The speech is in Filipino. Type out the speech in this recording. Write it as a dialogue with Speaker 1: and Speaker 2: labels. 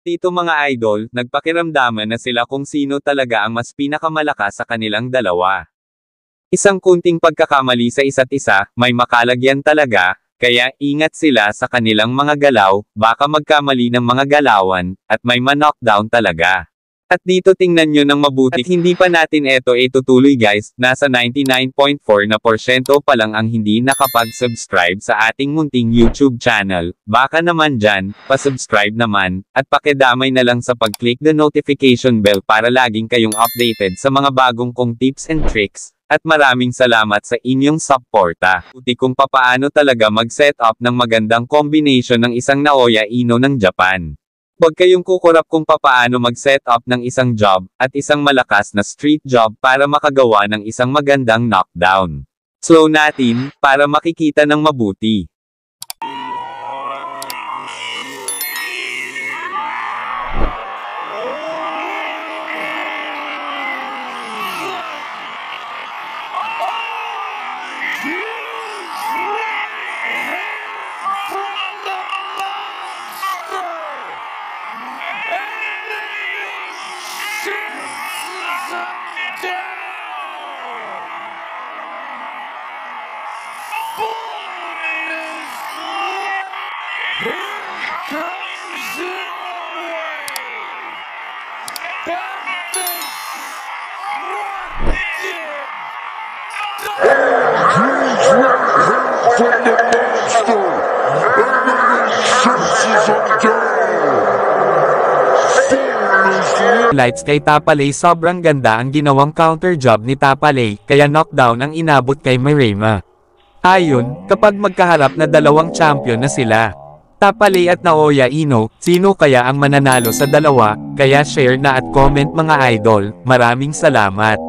Speaker 1: dito mga idol, nagpakiramdaman na sila kung sino talaga ang mas pinakamalakas sa kanilang dalawa. Isang kunting pagkakamali sa isa't isa, may makalagyan talaga, kaya ingat sila sa kanilang mga galaw, baka magkamali ng mga galawan, at may ma-knockdown talaga. At dito tingnan nyo ng mabuti at hindi pa natin ito itutuloy guys, nasa 99.4% pa lang ang hindi nakapag-subscribe sa ating munting YouTube channel, baka naman dyan, pa-subscribe naman, at pakidamay na lang sa pag-click the notification bell para laging kayong updated sa mga bagong kong tips and tricks, at maraming salamat sa inyong suporta. Buti kung papaano talaga mag-set up ng magandang combination ng isang Naoya Ino ng Japan. Huwag kayong kukurap kung papaano mag-set up ng isang job, at isang malakas na street job para makagawa ng isang magandang knockdown. Slow natin, para makikita ng mabuti.
Speaker 2: Lights kay Tapalay. Sobrang ganda ang ginawang counter job ni Tapalay, kaya knockdown ang inabot kay Mirema. Ayon, kapag magkaharap na dalawang champion na sila, Tapalay at Naoya Ino, sino kaya ang mananalo sa dalawa? Kaya share na at comment mga idol, maraming salamat.